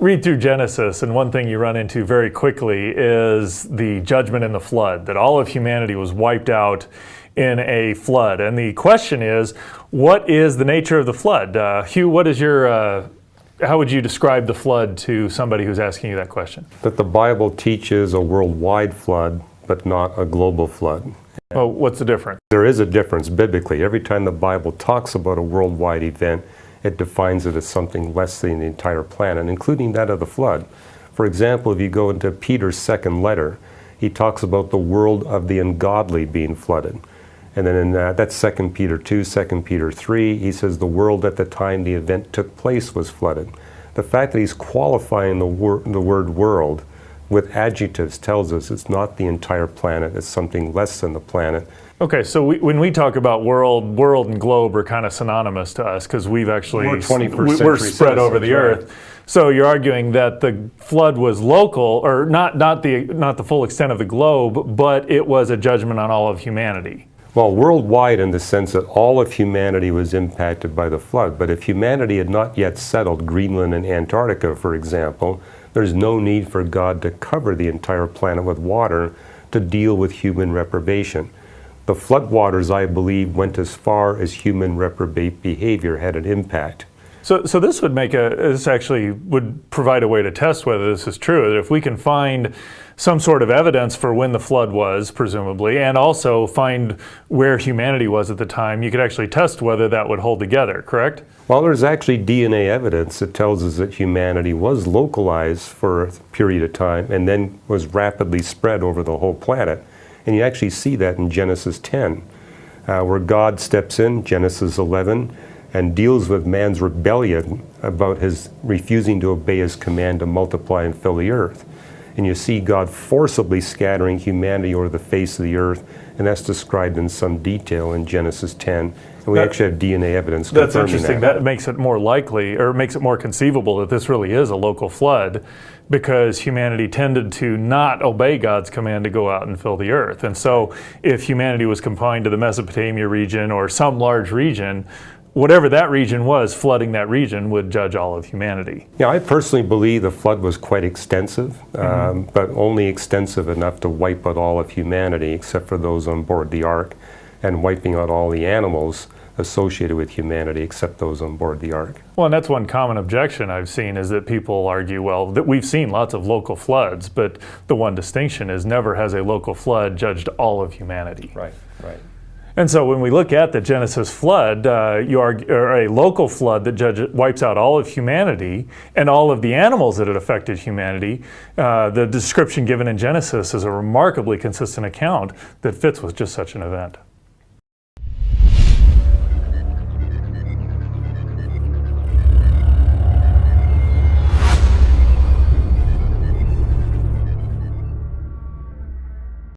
read through Genesis, and one thing you run into very quickly is the judgment in the flood, that all of humanity was wiped out in a flood. And the question is, what is the nature of the flood? Hugh, what is your, how would you describe the flood to somebody who's asking you that question? That the Bible teaches a worldwide flood, but not a global flood. Well, what's the difference? There is a difference biblically. Every time the Bible talks about a worldwide event, it defines it as something less than the entire planet, including that of the flood. For example, if you go into Peter's second letter, he talks about the world of the ungodly being flooded. And then in that's 2 Peter 2, 2 Peter 3, he says the world at the time the event took place was flooded. The fact that he's qualifying the word world with adjectives tells us it's not the entire planet, it's something less than the planet. Okay, so when we talk about world and globe are kind of synonymous to us because we're spread over the earth. So you're arguing that the flood was local, or not the full extent of the globe, but it was a judgment on all of humanity. Well, worldwide in the sense that all of humanity was impacted by the flood. But if humanity had not yet settled Greenland and Antarctica, for example, there's no need for God to cover the entire planet with water to deal with human reprobation. The floodwaters, I believe, went as far as human reprobate behavior had an impact. So this would this actually would provide a way to test whether this is true. That if we can find some sort of evidence for when the flood was, presumably, and also find where humanity was at the time, you could actually test whether that would hold together, correct? Well, there's actually DNA evidence that tells us that humanity was localized for a period of time and then was rapidly spread over the whole planet. And you actually see that in Genesis 10, where God steps in, Genesis 11, and deals with man's rebellion about his refusing to obey his command to multiply and fill the earth. And you see God forcibly scattering humanity over the face of the earth, and that's described in some detail in Genesis 10. And we actually have DNA evidence confirming that. That's interesting. That makes it more likely, or makes it more conceivable that this really is a local flood, because humanity tended to not obey God's command to go out and fill the earth. And so if humanity was confined to the Mesopotamia region or some large region, whatever that region was, flooding that region would judge all of humanity. Yeah, I personally believe the flood was quite extensive, but only extensive enough to wipe out all of humanity except for those on board the ark, and wiping out all the animals associated with humanity except those on board the ark. Well, and that's one common objection I've seen, is that people argue, well, that we've seen lots of local floods, but the one distinction is never has a local flood judged all of humanity. Right, right. And so when we look at the Genesis flood, or a local flood that wipes out all of humanity and all of the animals that had affected humanity, the description given in Genesis is a remarkably consistent account that fits with just such an event.